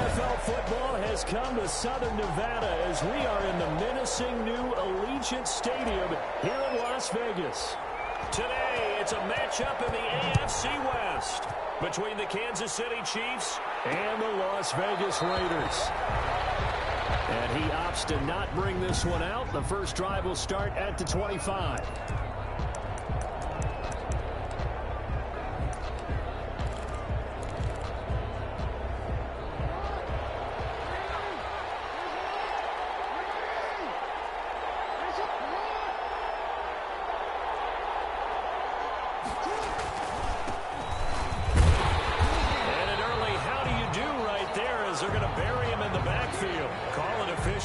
NFL football has come to Southern Nevada as we are in the menacing new Allegiant Stadium here in Las Vegas. Today, it's a matchup in the AFC West between the Kansas City Chiefs and the Las Vegas Raiders. And he opts to not bring this one out. The first drive will start at the 25.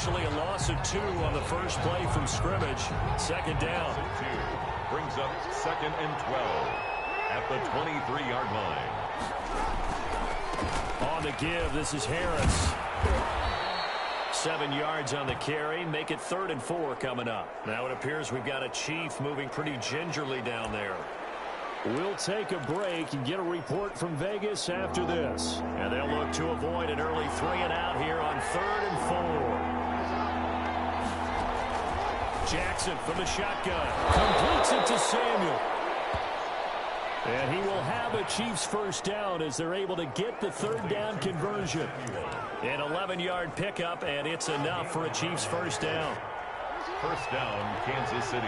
A loss of 2 on the first play from scrimmage. Second down. Brings up 2nd and 12 at the 23-yard line. On the give, this is Harris. 7 yards on the carry. Make it 3rd and 4 coming up. Now it appears we've got a Chief moving pretty gingerly down there. We'll take a break and get a report from Vegas after this. And they'll look to avoid an early 3 and out here on 3rd and 4. Jackson from the shotgun. Completes it to Samuel. And he will have a Chiefs first down as they're able to get the 3rd down conversion. An 11-yard pickup, and it's enough for a Chiefs first down. First down, Kansas City.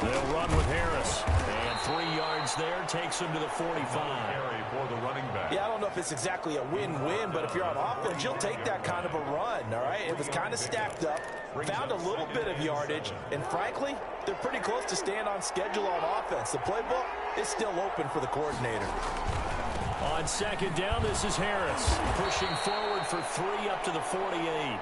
They'll run with Harris. And 3 yards there takes him to the 45. Carry for the running back. Yeah, I don't know if it's exactly a win-win, but if you're on offense, you'll take that kind of a run, all right? It was kind of stacked up, found a little bit of yardage, and frankly, they're pretty close to staying on schedule on offense. The playbook is still open for the coordinator. On second down, this is Harris. Pushing forward for 3 up to the 48.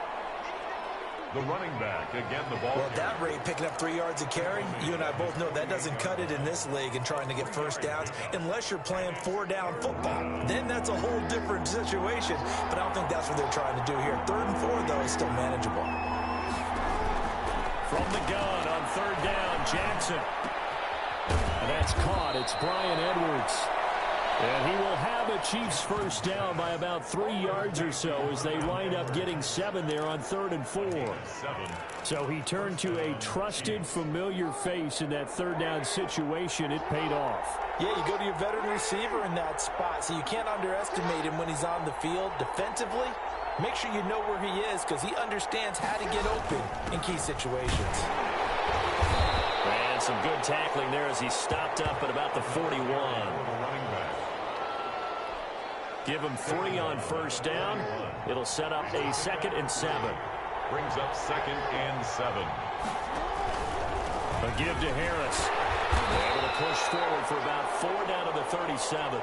The running back, again, the ball. Well, at that rate, picking up 3 yards a carry, you and I both know that doesn't cut it in this league and trying to get first downs unless you're playing 4-down football. Then that's a whole different situation, but I don't think that's what they're trying to do here. 3rd and 4, though, is still manageable. From the gun on 3rd down, Jackson. And that's caught. It's Brian Edwards. And he will have a Chiefs first down by about 3 yards or so as they wind up getting 7 there on 3rd and 4. So he turned to a trusted, familiar face in that 3rd down situation. It paid off. Yeah, you go to your veteran receiver in that spot, so you can't underestimate him when he's on the field defensively. Make sure you know where he is because he understands how to get open in key situations. And some good tackling there as he stopped up at about the 41. Give him 3 on first down. It'll set up a 2nd and 7. Brings up 2nd and 7. A give to Harris. Able to push forward for about 4 down to the 37.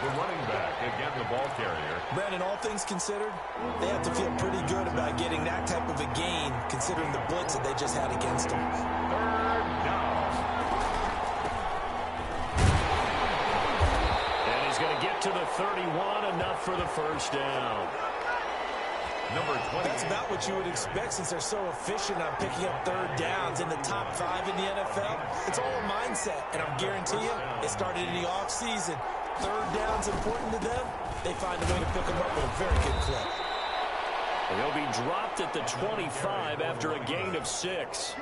The running back, again, the ball carrier. Brandon, all things considered, they have to feel pretty good about getting that type of a gain considering the blitz that they just had against them. 3rd down. Going to get to the 31, enough for the first down. Number 20. That's about what you would expect since they're so efficient on picking up 3rd downs in the top 5 in the NFL. It's all a mindset, and I'll guarantee you, it started in the offseason. 3rd down's important to them. They find a way to pick them up with a very good clip. He'll be dropped at the 25 after a gain of 6.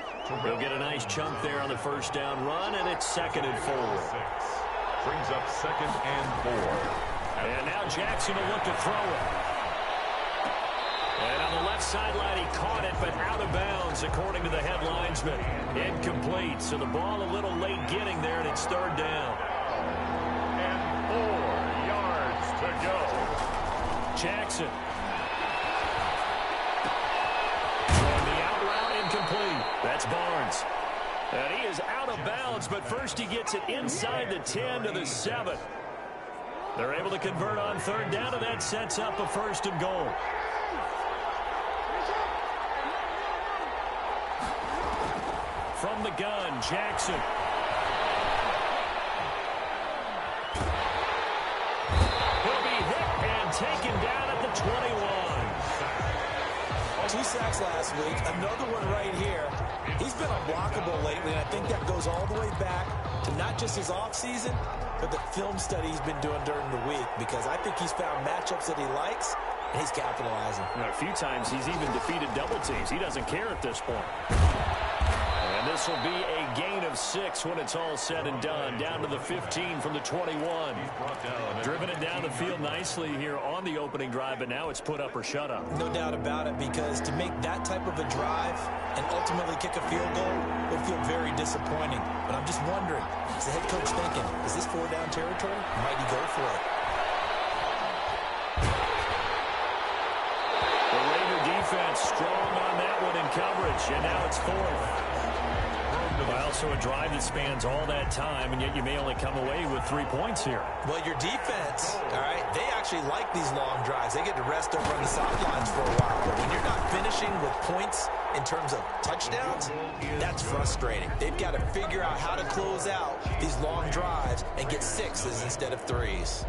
He'll get a nice chunk there on the first down run, and it's 2nd and 4. Brings up 2nd and 4. And now Jackson will look to throw it. And on the left sideline, he caught it, but out of bounds, according to the head linesman. Incomplete, so the ball a little late getting there, and it's 3rd down. And 4 yards to go. Jackson. Throwing the out route, incomplete. That's Barnes. And he is out of bounds, but first he gets it inside the 10 to the 7. They're able to convert on 3rd down, and that sets up a 1st and goal. From the gun, Jackson. He'll be hit and taken down at the 21. 2 sacks last week, another one right here. He's been unblockable lately, and I think that goes all the way back to not just his offseason, but the film study he's been doing during the week, because I think he's found matchups that he likes, and he's capitalizing. A few times he's even defeated double teams. He doesn't care at this point. And this will be a gain of 6 when it's all said and done. Down to the 15 from the 21. Driven it down the field nicely here on the opening drive, but now it's put up or shut up. No doubt about it, because to make that type of a drive and ultimately kick a field goal would feel very disappointing. But I'm just wondering, is the head coach thinking, is this 4-down territory? Might he go for it? The Raider defense strong on that one in coverage, and now it's 4th. Well, so a drive that spans all that time, and yet you may only come away with 3 points here. Well, your defense, all right, they actually like these long drives. They get to rest over on the sidelines for a while. But when you're not finishing with points in terms of touchdowns, that's frustrating. They've got to figure out how to close out these long drives and get 6s instead of 3s.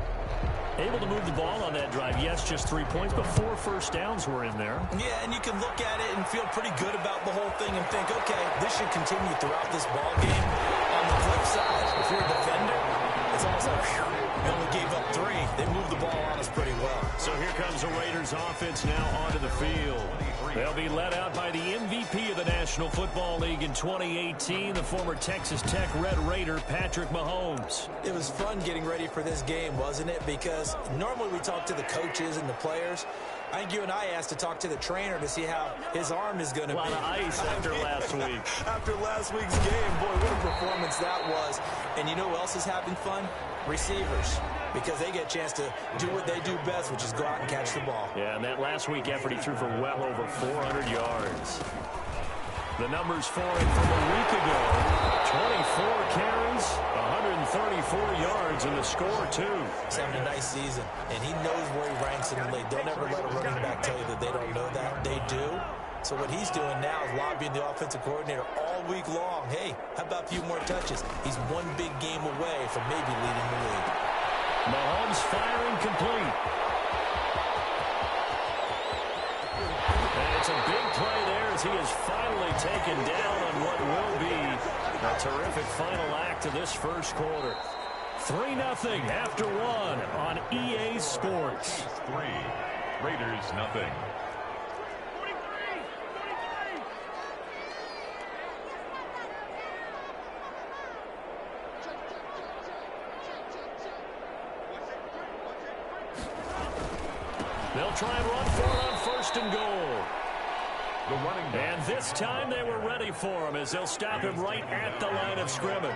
Able to move the ball on that drive. Yes, just 3 points, but 4 first downs were in there. Yeah, and you can look at it and feel pretty good about the whole thing and think, okay, this should continue throughout this ball game. On the flip side, if you're a defender, it's almost like, whew, you only gave up 3. They moved the ball on us pretty well. So here comes the Raiders offense now onto the field. They'll be led out by the MVP of the National Football League in 2018, the former Texas Tech Red Raider, Patrick Mahomes. It was fun getting ready for this game, wasn't it? Because normally we talk to the coaches and the players. I think you and I asked to talk to the trainer to see how his arm is going to be. A lot of ice after last week. After last week's game, boy, what a performance that was. And you know who else is having fun? Receivers. Because they get a chance to do what they do best, which is go out and catch the ball. Yeah, and that last week effort, he threw for well over 400 yards. The numbers for him from a week ago: 24 carries, 134 yards, and the score, too. He's having a nice season, and he knows where he ranks in the league. Don't ever let a running back tell you that they don't know that. They do. So what he's doing now is lobbying the offensive coordinator all week long. Hey, how about a few more touches? He's one big game away from maybe leading the league. Mahomes firing complete. And it's a big play there as he is finally taken down on what will be a terrific final act of this first quarter. 3-0 after 1 on EA Sports. 3, Raiders nothing. They'll try and run for it on 1st and goal. The running back. And this time they were ready for him as they'll stop him right at the line of scrimmage.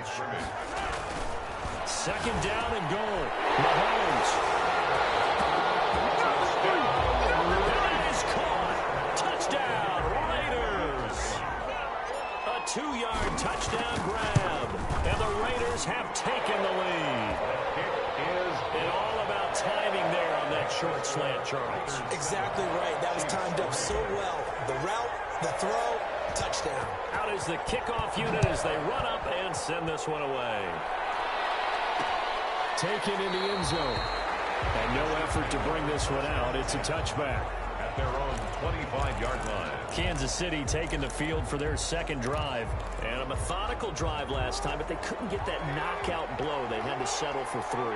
2nd down and goal. Mahomes. That is caught. Touchdown, Raiders. A 2-yard touchdown grab. And the Raiders have taken the lead. And all about timing there on that short slant, Charles. Exactly right. That was timed up so well. The route, the throw, touchdown. Out is the kickoff unit as they run up and send this one away. Taken in the end zone. And no effort to bring this one out. It's a touchback. At their own 25-yard line. Kansas City taking the field for their 2nd drive. And a methodical drive last time, but they couldn't get that knockout blow. They had to settle for 3.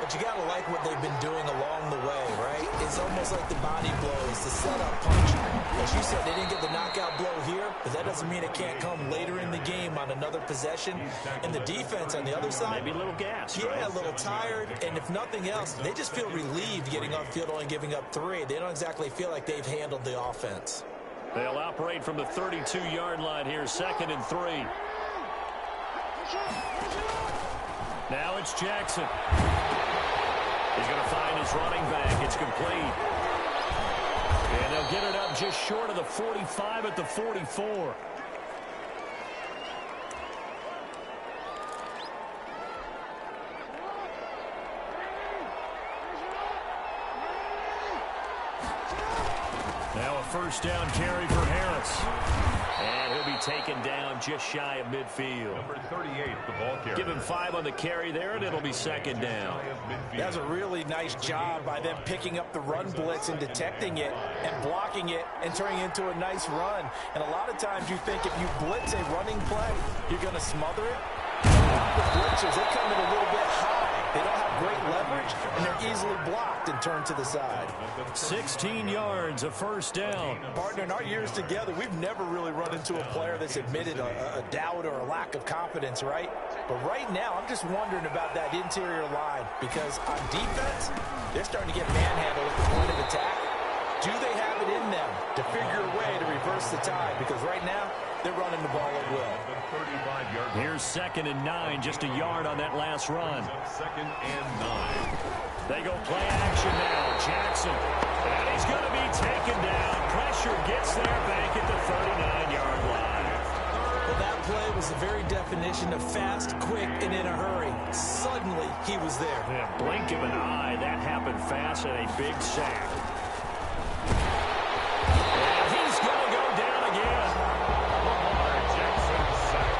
But you got to like what they've been doing along the way, right? It's almost like the body blows, the setup punch. As you said, they didn't get the knockout blow here, but that doesn't mean it can't come later in the game on another possession. And the defense on the other side, maybe a little gas, yeah, right? A little tired. And if nothing else, they just feel relieved getting upfield, only giving up 3. They don't exactly feel like they've handled the offense. They'll operate from the 32-yard line here, 2nd and 3. Now it's Jackson. He's going to find his running back. It's complete. And they'll get it up just short of the 45 at the 44. Now a 1st down carry for Harris. And he'll be taken down just shy of midfield. Number 38, the ball carrier. Give him 5 on the carry there, and it'll be 2nd down. That's a really nice job by them picking up the run blitz and detecting it and blocking it and turning it into a nice run. And a lot of times you think if you blitz a running play, you're going to smother it. The blitzers, they come in a little bit high. They don't have great leverage, and they're easily blocked and turned to the side. 16 yards, a first down. Partner, in our years together, we've never really run into a player that's admitted a doubt or a lack of confidence, right? But right now, I'm just wondering about that interior line because on defense, they're starting to get manhandled at the point of attack. Do they have it in them to figure a way to reverse the tide? Because right now, they're running the ball at will. Here's 2nd and 9, just a yard on that last run. 2nd and 9. They go play action now. Jackson. And he's going to be taken down. Pressure gets there back at the 39-yard line. Well, that play was the very definition of fast, quick, and in a hurry. Suddenly, he was there. Yeah, blink of an eye. That happened fast and a big sack. And he's going to go down again. Jackson sack.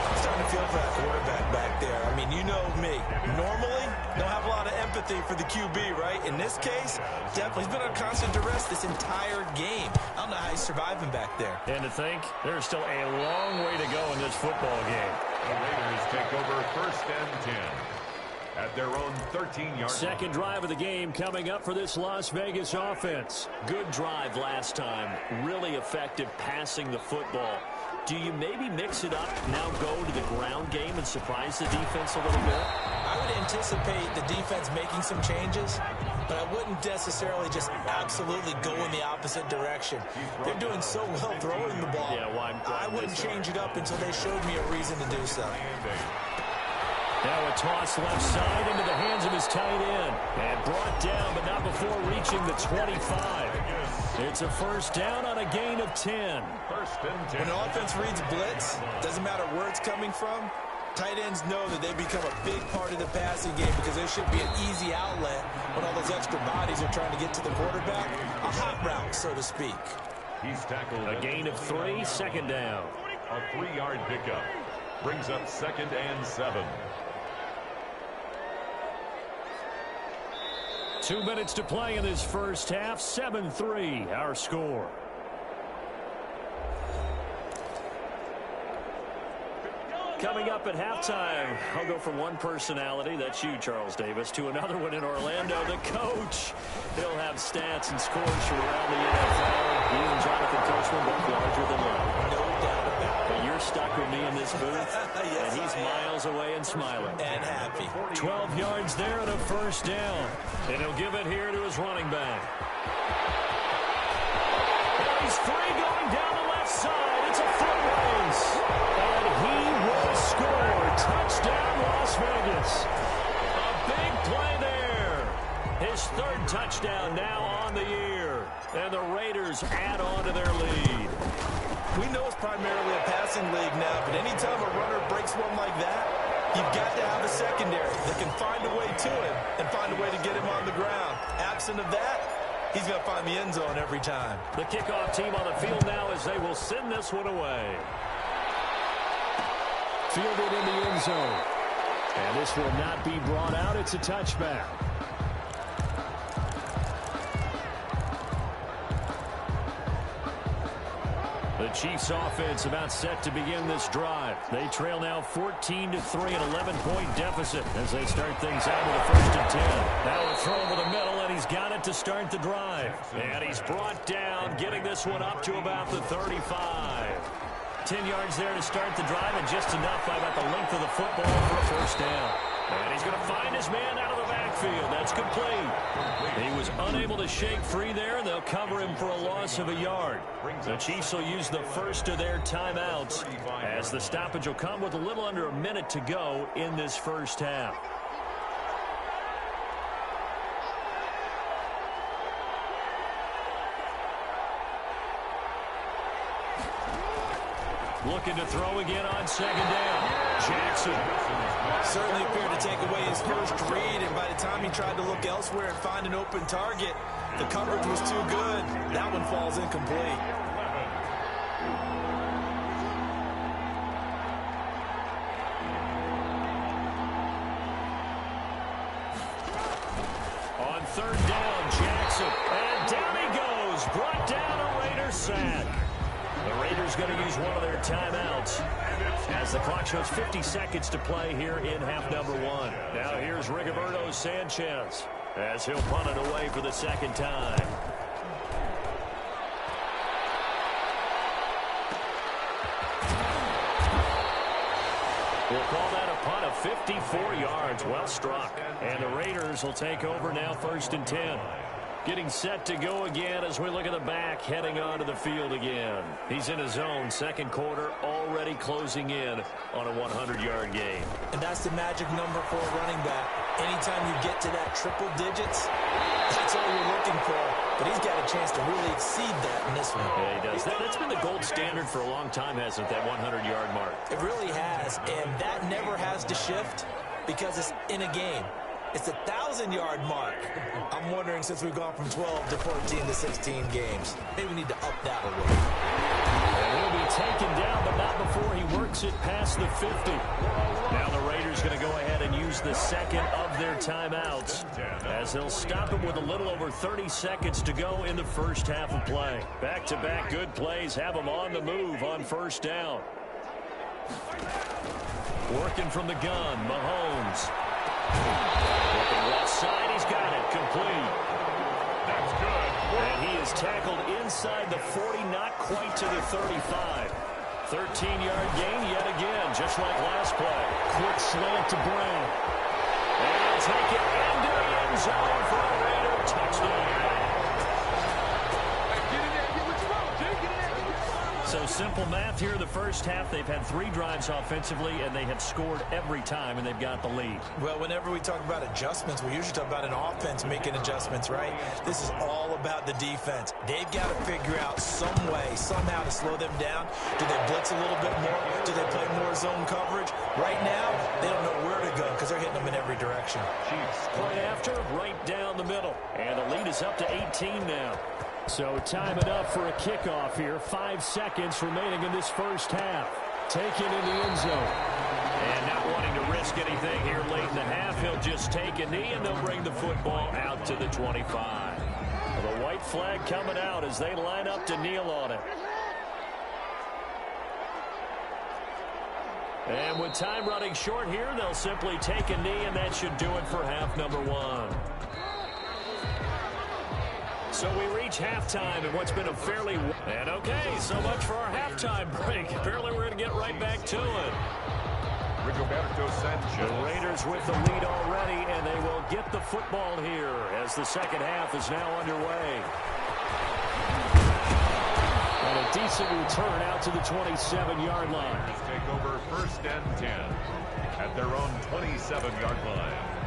I'm starting to feel for that quarterback back there. I mean, you know me. Normally, don't have a lot of empathy for the QB, right? In this case, definitely. He's been under constant duress this entire game. I don't know how he's surviving back there. And to think, there's still a long way to go in this football game. The Raiders take over 1st and 10 at their own 13-yard. Second drive of the game coming up for this Las Vegas offense. Good drive last time. Really effective passing the football. Do you maybe mix it up, now go to the ground game and surprise the defense a little bit? I would anticipate the defense making some changes, but I wouldn't necessarily just absolutely go in the opposite direction. They're doing so well throwing the ball. Yeah, why I wouldn't change it up until they showed me a reason to do so. Now a toss left side into the hands of his tight end. And brought down, but not before reaching the 25. It's a first down on a gain of 10. 1st and 10. When an offense reads blitz, doesn't matter where it's coming from, tight ends know that they become a big part of the passing game because there should be an easy outlet when all those extra bodies are trying to get to the quarterback. A hot route, so to speak. He's tackled. A gain of 3, second down. A 3-yard pickup. Brings up 2nd and 7. 2 minutes to play in this first half. 7-3, our score. Coming up at halftime, I'll go from one personality, that's you, Charles Davis, to another one in Orlando, the coach. He'll have stats and scores from around the NFL. He and Jonathan Coachman both larger than life. No doubt about it. But you're stuck with me in this booth, Yes, and he's I am. miles away and smiling. And happy. 12 yards there and a first down. And he'll give it here to his running back. And he's free going down the left side. It's a foot race. And he will score. Touchdown, Las Vegas. A big play there. His 3rd touchdown now on the year. And the Raiders add on to their lead. We know it's primarily a passing league now, but anytime a runner breaks one like that, you've got to have a secondary that can find a way to him and find a way to get him on the ground. Absent of that, he's going to find the end zone every time. The kickoff team on the field now as they will send this one away. Fielded in the end zone. And this will not be brought out. It's a touchback. The Chiefs offense about set to begin this drive. They trail now 14-3, an 11-point deficit as they start things out with a 1st and 10. Now a throw over the middle, and he's got it to start the drive. And he's brought down, getting this one up to about the 35. 10 yards there to start the drive, and just enough by about the length of the football for a first down. And he's going to find his man out of the backfield. That's complete. He was unable to shake free there, and they'll cover him for a loss of a yard. The Chiefs will use the first of their timeouts as the stoppage will come with a little under a minute to go in this first half. Looking to throw again on 2nd down. Jackson. Certainly appeared to take away his first read, and by the time he tried to look elsewhere and find an open target, the coverage was too good. That one falls incomplete. On 3rd down, Jackson. And down he goes. Brought down a Raiders sack. The Raiders going to use one of their timeouts As the clock shows 50 seconds to play here in half number one. Now here's Rigoberto Sanchez as he'll punt it away for the second time. We'll call that a punt of 54 yards. Well struck. And the Raiders will take over now, 1st and 10. Getting set to go again as we look at the back, heading onto the field again. He's in his own second quarter, already closing in on a 100-yard game. And that's the magic number for a running back. Anytime you get to that triple digits, that's all you're looking for. But he's got a chance to really exceed that in this one. Yeah, he does. That's been the gold standard for a long time, hasn't it, that 100-yard mark? It really has, and that never has to shift because it's in a game. It's a 1,000-yard mark. I'm wondering, since we've gone from 12 to 14 to 16 games, maybe we need to up that a little. And he'll be taken down, but not before he works it past the 50. Now the Raiders going to go ahead and use the second of their timeouts as they'll stop him with a little over 30 seconds to go in the first half of play. Back-to-back good plays have him on the move on 1st down. Working from the gun, Mahomes. Looking left side, he's got it, complete. That's good. And he is tackled inside the 40, not quite to the 35. 13-yard gain yet again, just like last play. Quick slant to Brown. And he'll take it into the end zone for a Raider touchdown. So simple math here in the first half. They've had 3 drives offensively, and they have scored every time, and they've got the lead. Well, whenever we talk about adjustments, we usually talk about an offense making adjustments, right? This is all about the defense. They've got to figure out some way, somehow to slow them down. Do they blitz a little bit more? Do they play more zone coverage? Right now, they don't know where to go because they're hitting them in every direction. Point after, right down the middle. And the lead is up to 18 now. So time it up for a kickoff here. 5 seconds remaining in this first half. Taken in the end zone. And not wanting to risk anything here late in the half, he'll just take a knee, and they'll bring the football out to the 25. The white flag coming out as they line up to kneel on it. And with time running short here, they'll simply take a knee, and that should do it for half number one. So we reach halftime in what's been a fairly... And okay, so much for our halftime break. Apparently we're going to get right back to it. Rigoberto Sanchez. The Raiders with the lead already, and they will get the football here as the second half is now underway. And a decent return out to the 27-yard line. Take over 1st and 10 at their own 27-yard line.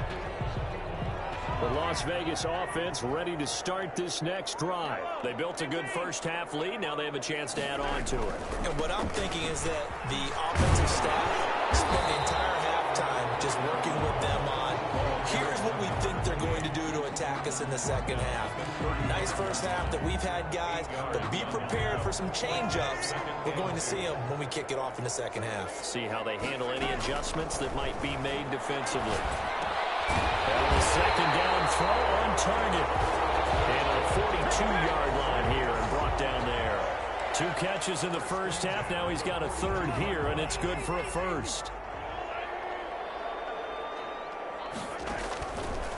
The Las Vegas offense ready to start this next drive. They built a good first half lead. Now they have a chance to add on to it. And what I'm thinking is that the offensive staff spent the entire halftime just working with them on, here's what we think they're going to do to attack us in the second half. Nice first half that we've had, guys, but be prepared for some change-ups. We're going to see them when we kick it off in the second half. See how they handle any adjustments that might be made defensively. And the second down throw on target. And a 42-yard line here and brought down there. 2 catches in the first half. Now he's got a third here, and it's good for a first.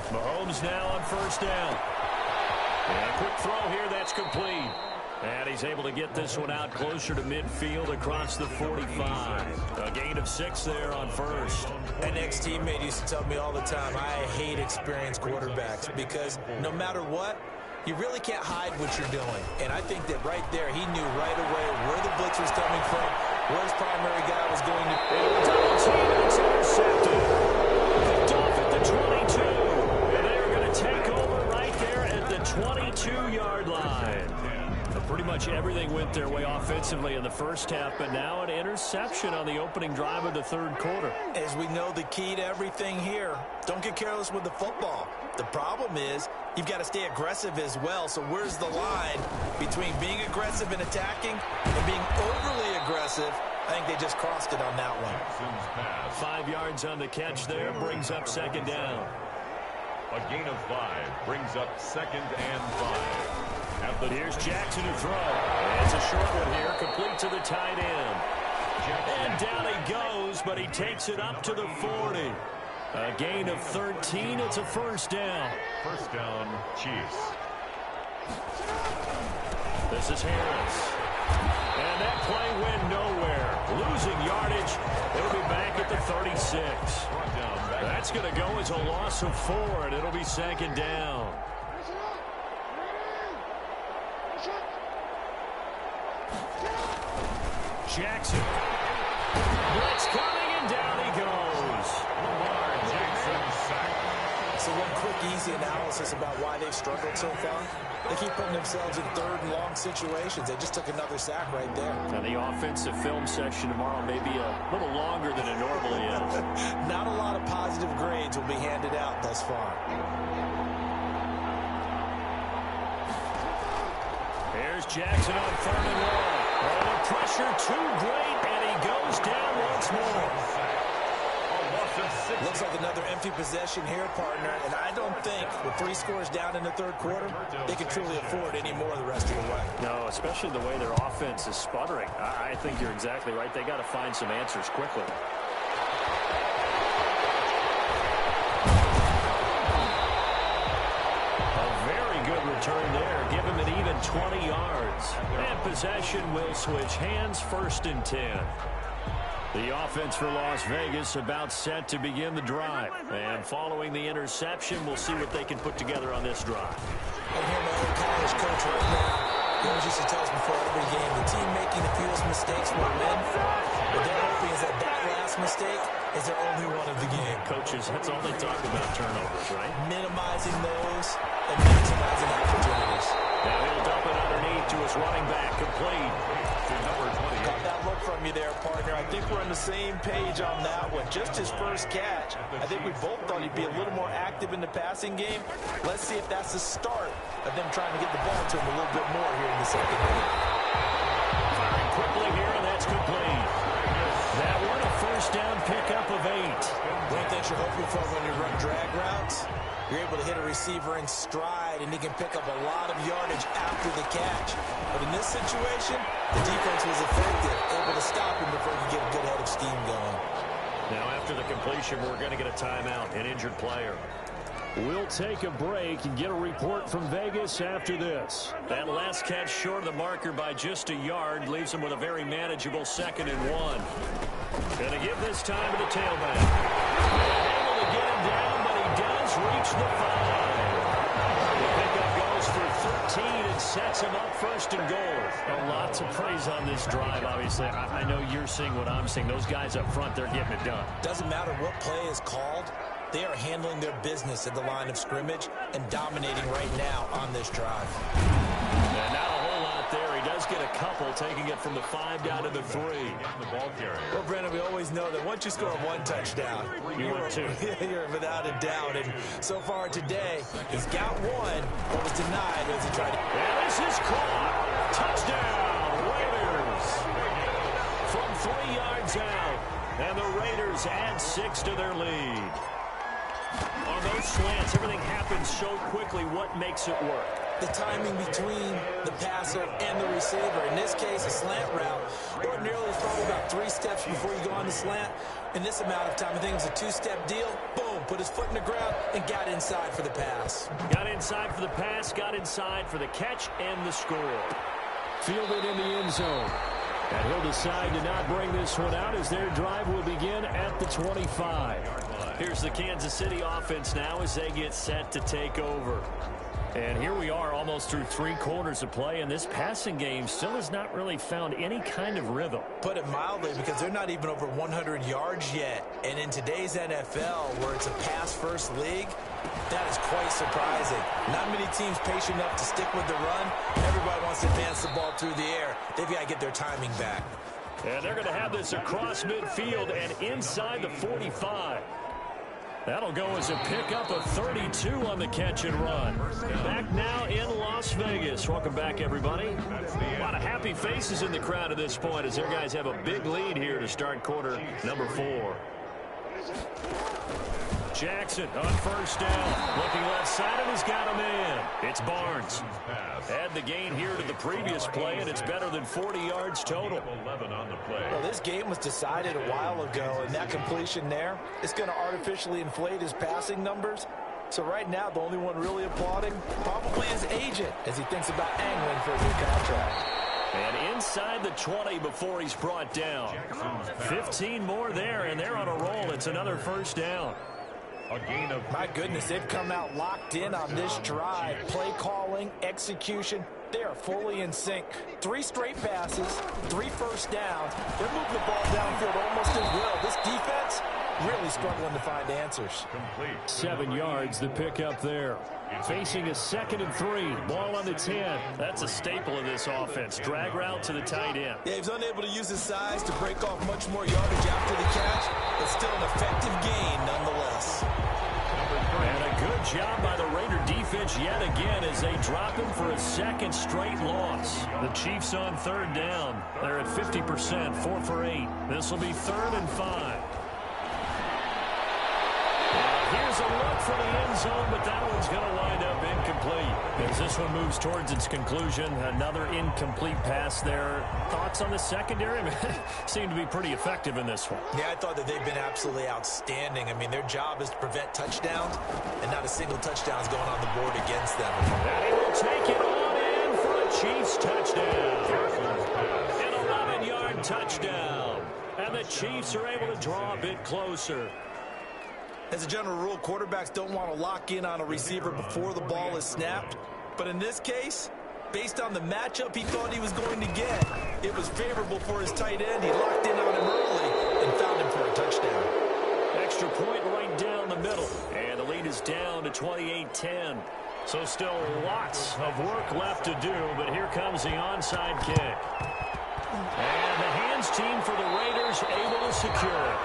Mahomes now on 1st down. And a quick throw here, that's complete. And he's able to get this one out closer to midfield across the 45. A gain of 6 there on 1st. An ex-teammate used to tell me all the time, I hate experienced quarterbacks because no matter what, you really can't hide what you're doing. And I think that right there, he knew right away where the blitz was coming from, where his primary guy was going to be. Double team, and it's intercepted. Picked off at the 22. And they're going to take over right there at the 22-yard line. Pretty much everything went their way offensively in the first half, but now an interception on the opening drive of the third quarter. As we know, the key to everything here, don't get careless with the football. The problem is you've got to stay aggressive as well. So where's the line between being aggressive and attacking and being overly aggressive? I think they just crossed it on that one. 5 yards on the catch there, brings up second down. A gain of 5 brings up 2nd and 5. But here's Jackson to throw. And it's a short one here, complete to the tight end. And down he goes, but he takes it up to the 40. A gain of 13. It's a first down. First down, Chiefs. This is Harris. And that play went nowhere. Losing yardage. It'll be back at the 36. That's going to go as a loss of 4, and it'll be second down. Jackson. Blitz coming, and down he goes. Jackson sack. So one quick, easy analysis about why they've struggled so far. They keep putting themselves in third and long situations. They just took another sack right there. Now the offensive film section tomorrow may be a little longer than it normally is. Not a lot of positive grades will be handed out thus far. Here's Jackson on 3rd and long. Oh, the pressure too great, and he goes down once more. Looks like another empty possession here, partner, and I don't think with 3 scores down in the third quarter, they can truly afford any more the rest of the way. No, especially the way their offense is sputtering. I think you're exactly right. They got to find some answers quickly. A very good return there. Give him an even 20 yards. And possession will switch hands, 1st and 10. The offense for Las Vegas about set to begin the drive. And following the interception, we'll see what they can put together on this drive. I hear my old college coach right now. He always used to tell us before every game, the team making the fewest mistakes will win. What they're hoping is that last mistake is their only one of the game. Coaches, that's all they talk about, turnovers, right? Minimizing those and maximizing opportunities. Now he'll dump it underneath to his running back, complete. Got that look from you there, partner. I think we're on the same page on that one. Just his first catch. I think we both thought he'd be a little more active in the passing game. Let's see if that's the start of them trying to get the ball to him a little bit more here in the second half. Firing quickly here, and that's complete. That one, a first down pickup of 8. One thing you're hoping for when you run drag routes, you're able to hit a receiver in stride, and he can pick up a lot of yardage after the catch. But in this situation, the defense was effective, able to stop him before he could get a good head of steam going. Now, after the completion, we're going to get a timeout, an injured player. We'll take a break and get a report from Vegas after this. That last catch short of the marker by just a yard leaves him with a very manageable 2nd and 1. Going to give this time to the tailback. Able to get him down, but he does reach the 5. The pickup goes for 13 and sets him up 1st and goal. Lots of praise on this drive, obviously. I know you're seeing what I'm seeing. Those guys up front, they're getting it done. Doesn't matter what play is called. They are handling their business at the line of scrimmage and dominating right now on this drive. And not a whole lot there. He does get a couple, taking it from the 5 down to the 3. The ball carrier. Well, Brandon, we always know that once you score 1 touchdown, you're without a doubt. And so far today, he's got 1, but was denied as he tried to. And this is caught. Touchdown, Raiders. From 3 yards out. And the Raiders add 6 to their lead. On those slants, everything happens so quickly. What makes it work? The timing between the passer and the receiver. In this case, a slant route. Ordinarily, it's probably about 3 steps before you go on the slant. In this amount of time, I think it was a 2-step deal. Boom, put his foot in the ground and got inside for the pass. Got inside for the pass, got inside for the catch and the score. Fielded in the end zone. And he'll decide to not bring this one out as their drive will begin at the 25. Here's the Kansas City offense now as they get set to take over. And here we are almost through 3 quarters of play, and this passing game still has not really found any kind of rhythm. Put it mildly, because they're not even over 100 yards yet. And in today's NFL, where it's a pass-first league, that is quite surprising. Not many teams patient enough to stick with the run. Everybody wants to advance the ball through the air. They've got to get their timing back. And they're going to have this across midfield and inside the 45. That'll go as a pickup of 32 on the catch and run. Back now in Las Vegas. Welcome back, everybody. A lot of happy faces in the crowd at this point as their guys have a big lead here to start quarter number 4. Jackson on first down. Looking left side, and he's got a man. It's Barnes. Add the gain here to the previous play, and it's better than 40 yards total. 11 on the play. Well, this game was decided a while ago, and that completion there is going to artificially inflate his passing numbers. So right now, the only one really applauding probably his agent as he thinks about angling for a new contract. And inside the 20 before he's brought down. 15 more there, and they're on a roll. It's another first down. A gain of... My goodness, they've come out locked in on this drive. Play calling, execution, they are fully in sync. 3 straight passes, 3 first downs. They're moving the ball downfield almost at will. This defense really struggling to find answers. Complete. 7 yards, the pickup there. Facing a 2nd and 3. Ball on the 10. That's a staple of this offense. Drag route to the tight end. Yeah, he's unable to use his size to break off much more yardage after the catch, but still an effective gain nonetheless. And a good job by the Raider defense yet again as they drop him for a 2nd straight loss. The Chiefs on 3rd down. They're at 50%, 4 for 8. This will be 3rd and 5. Here's a look for the end zone, but that one's going to wind up incomplete. As this one moves towards its conclusion, another incomplete pass there. Thoughts on the secondary? Seem to be pretty effective in this one. Yeah, I thought that they've been absolutely outstanding. I mean, their job is to prevent touchdowns, and not a single touchdown is going on the board against them. And he will take it on in for a Chiefs touchdown. An 11-yard touchdown. And the Chiefs are able to draw a bit closer. As a general rule, quarterbacks don't want to lock in on a receiver before the ball is snapped. But in this case, based on the matchup he thought he was going to get, it was favorable for his tight end. He locked in on him early and found him for a touchdown. Extra point right down the middle. And the lead is down to 28-10. So still lots of work left to do, but here comes the onside kick. And the hands team for the Raiders able to secure it.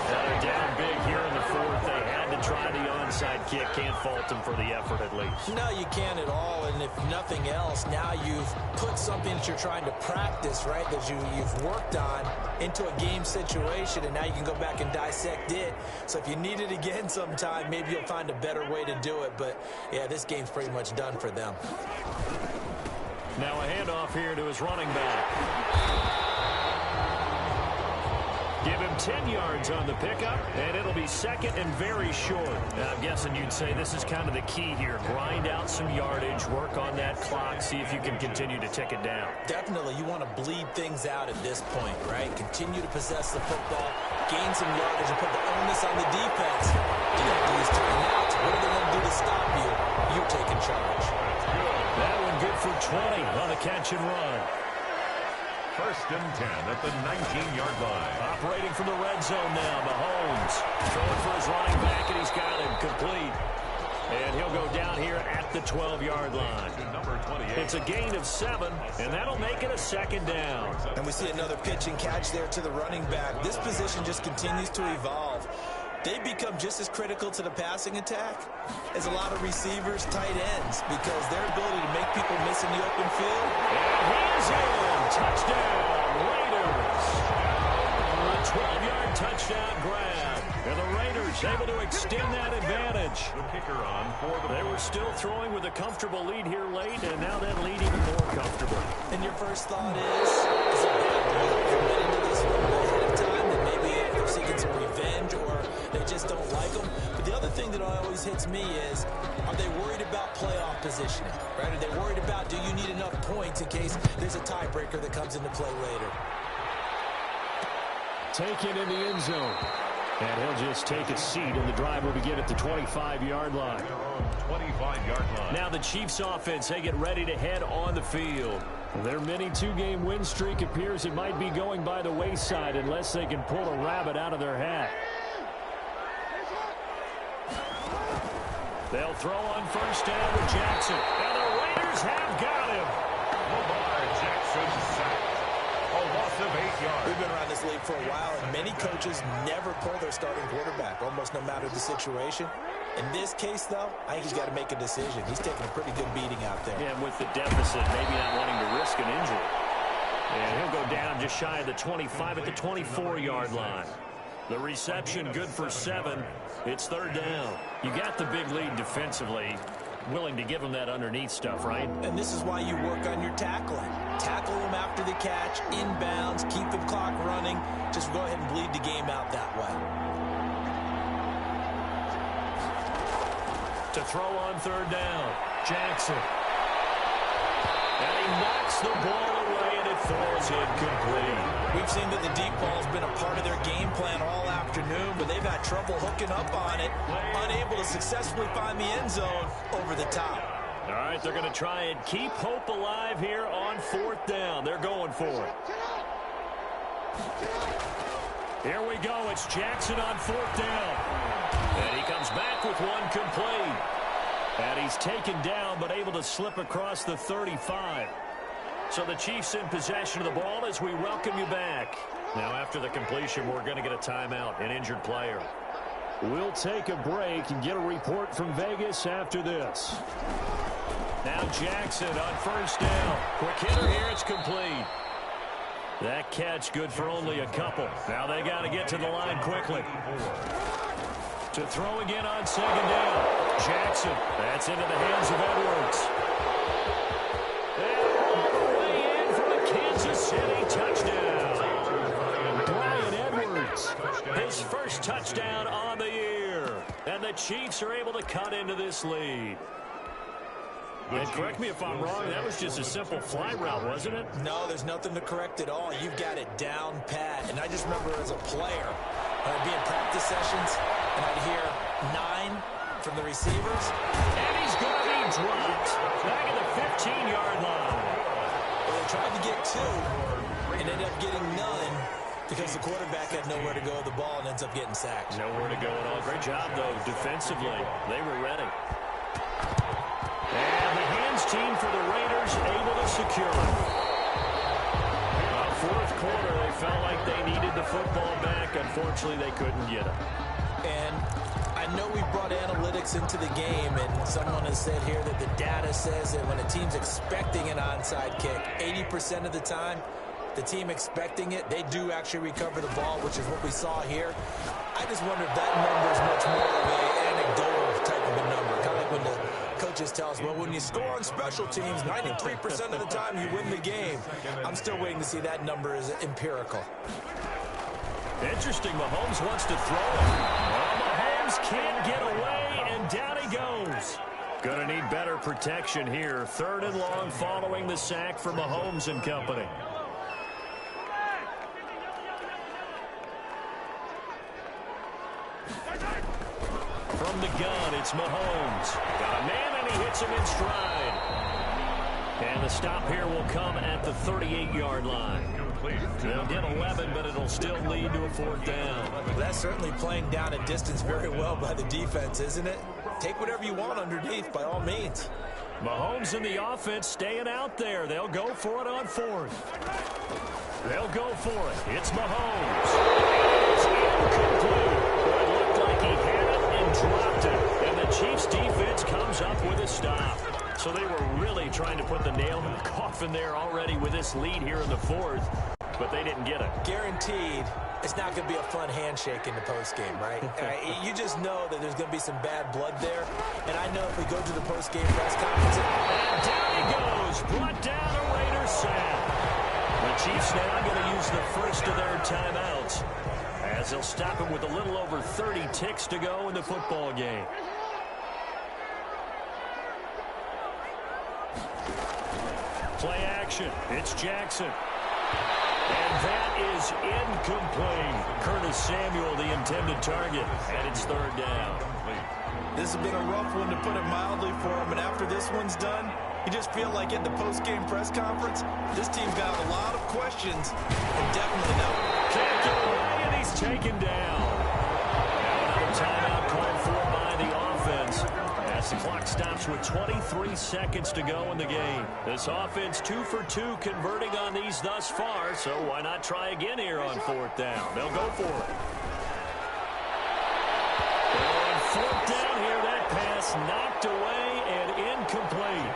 They're down big here in the 4th. They had to try the onside kick. Can't fault them for the effort at least. No, you can't at all. And if nothing else, now you've put something that you're trying to practice, right, that you've worked on into a game situation, and now you can go back and dissect it. So if you need it again sometime, maybe you'll find a better way to do it. But, yeah, this game's pretty much done for them. Now a handoff here to his running back. Give him 10 yards on the pickup, and it'll be 2nd and very short. Now, I'm guessing you'd say this is kind of the key here. Grind out some yardage, work on that clock, see if you can continue to tick it down. Definitely, you want to bleed things out at this point, right? Continue to possess the football, gain some yardage, and put the onus on the defense. You have to use timeouts. What are they going to do to stop you? You're taking charge. That one good for 20 on the catch and run. 1st and 10 at the 19-yard line. Operating from the red zone now, Mahomes throwing for his running back, and he's got him complete. And he'll go down here at the 12-yard line. Number 28. It's a gain of 7, and that'll make it a 2nd down. And we see another pitch and catch there to the running back. This position just continues to evolve. They become just as critical to the passing attack as a lot of receivers, tight ends, because their ability to make people miss in the open field. And he's in. Touchdown, Raiders. A 12-yard touchdown grab. And the Raiders able to extend that advantage. The kicker on for the... They were still throwing with a comfortable lead here late, and now that lead even more comfortable. And your first thought is it bad luck? They went into this ahead of time, that maybe they're seeking some revenge, or they just don't like them. But the other thing that always hits me is, are they worried about playoff positioning? Right? Are they worried about, do you need enough points in case there's a tiebreaker that comes into play later? Taken in the end zone. And he'll just take a seat, and the drive will begin at the 25-yard line. 25-yard line. Now the Chiefs offense, they get ready to head on the field. Their mini 2-game win streak appears it might be going by the wayside unless they can pull a rabbit out of their hat. They'll throw on first down to Jackson. And the Raiders have got him. Lamar Jackson sacked. A loss of 8 yards. We've been around this league for a while, and many coaches never pull their starting quarterback, almost no matter the situation. In this case, though, I think he's got to make a decision. He's taking a pretty good beating out there. Yeah, and with the deficit, maybe not wanting to risk an injury. And he'll go down just shy of the 25 at the 24-yard line. The reception good for 7. It's third down. You got the big lead defensively. Willing to give them that underneath stuff, right? And this is why you work on your tackling. Tackle them after the catch, inbounds, keep the clock running. Just go ahead and bleed the game out that way. To throw on third down, Jackson. And he knocks the ball away, and it falls incomplete. We've seen that the deep ball has been a part of their game plan all afternoon, but they've had trouble hooking up on it, unable to successfully find the end zone over the top. All right, they're going to try and keep hope alive here on fourth down. They're going for it. Here we go. It's Jackson on fourth down. And he comes back with one complete. And he's taken down, but able to slip across the 35. So the Chiefs in possession of the ball as we welcome you back. Now after the completion, we're going to get a timeout, an injured player. We'll take a break and get a report from Vegas after this. Now Jackson on first down. Quick hitter here, it's complete. That catch good for only a couple. Now they got to get to the line quickly. To throw again on second down. Jackson, that's into the hands of Edwards. And all the way in for a Kansas City touchdown. Bryan Edwards, his first touchdown on the year. And the Chiefs are able to cut into this lead. And correct me if I'm wrong, that was just a simple fly route, wasn't it? No, there's nothing to correct at all. You've got it down pat. And I just remember as a player, I'd be in practice sessions, and I'd hear 9 from the receivers. And he's going to be dropped back at the 15-yard line. Well, they tried to get 2 and ended up getting none because the quarterback had nowhere to go with the ball and ends up getting sacked. Nowhere to go at all. Great job, though, defensively. They were ready. And the hands team for the Raiders able to secure it. Fourth quarter, they felt like they needed the football back. Unfortunately, they couldn't get it. And I know we brought analytics into the game, and someone has said here that the data says that when a team's expecting an onside kick, 80% of the time, the team expecting it, they do actually recover the ball, which is what we saw here. I just wonder if that number is much more of an anecdotal type of a number. Kind of like when the coaches tell us, well, when you score on special teams, 93% of the time you win the game. I'm still waiting to see that number is empirical. Interesting. Mahomes wants to throw it. Well, Mahomes can't get away, and down he goes. Going to need better protection here. Third and long following the sack for Mahomes and company. From the gun, it's Mahomes. Got a man, and he hits him in stride. And the stop here will come at the 38-yard line. They'll get 11, but it'll still lead to a fourth down. Well, that's certainly playing down a distance very well by the defense, isn't it? Take whatever you want underneath, by all means. Mahomes and the offense staying out there. They'll go for it on fourth. They'll go for it. It's Mahomes. It's incomplete. But it looked like he had it and dropped it. And the Chiefs defense comes up with a stop. So they were really trying to put the nail in the coffin there already with this lead here in the fourth, but they didn't get it. Guaranteed, it's not going to be a fun handshake in the postgame, right? You just know that there's going to be some bad blood there. And I know if we go to the postgame press conference, and down he goes, brought down a Raiders sack. The Chiefs now going to use the first of their timeouts as they'll stop him with a little over 30 ticks to go in the football game. Play action. It's Jackson. And that is incomplete. Curtis Samuel, the intended target. And it's third down. this has been a rough one, to put it mildly, for him. And after this one's done, you just feel like in the post-game press conference, this team got a lot of questions. And definitely not. Can't get away, and he's taken down. Now another timeout called for by the offense, as the clock stops with 23 seconds to go in the game. This offense 2 for 2 converting on these thus far, so why not try again here on fourth down? They'll go for it. On fourth down here, that pass It's knocked away and incomplete.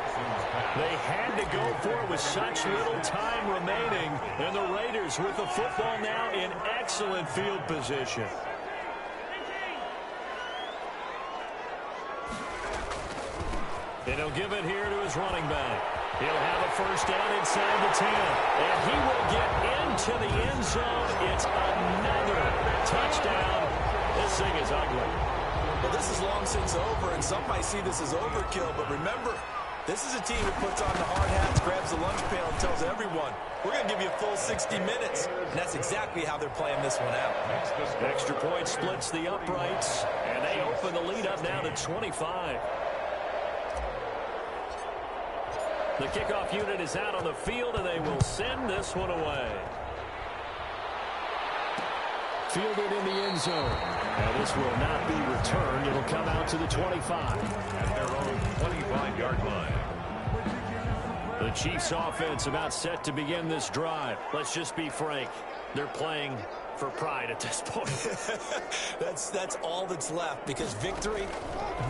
They had to go for it with such little time remaining, and the Raiders with the football now in excellent field position. And he'll give it here to his running back. He'll have a first down inside the 10. And he will get into the end zone. It's another touchdown. This thing is ugly. Well, this is long since over, and some might see this as overkill. But remember, this is a team that puts on the hard hats, grabs the lunch pail, and tells everyone, we're going to give you a full 60 minutes. And that's exactly how they're playing this one out. Extra point splits the uprights, and they open the lead up now to 25. The kickoff unit is out on the field, and they will send this one away. Fielded in the end zone. And this will not be returned. It'll come out to the 25. At their own 25-yard line. The Chiefs offense about set to begin this drive. Let's just be frank. They're playing for pride at this point. That's all that's left, because victory,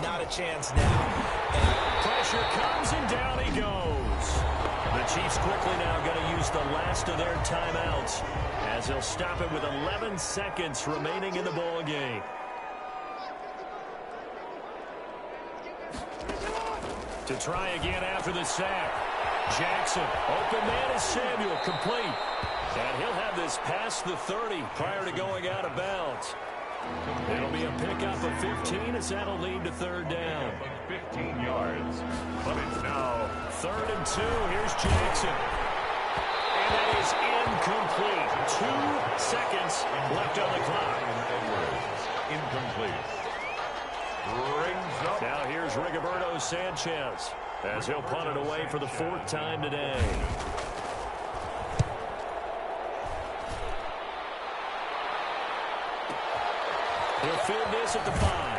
not a chance now. And pressure comes, and down he goes. The Chiefs quickly now going to use the last of their timeouts, as they'll stop it with 11 seconds remaining in the ball game. To try again after the sack. Jackson, open man is Samuel, complete. And he'll have this past the 30 prior to going out of bounds. It'll be a pickup of 15 as that'll lead to third down. 15 yards. But it's now 3rd and 2. Here's Jackson. And that is incomplete. 2 seconds left on the clock. incomplete. Brings up. Now here's Rigoberto Sanchez as he'll punt it away for the 4th time today. He'll field this at the 5.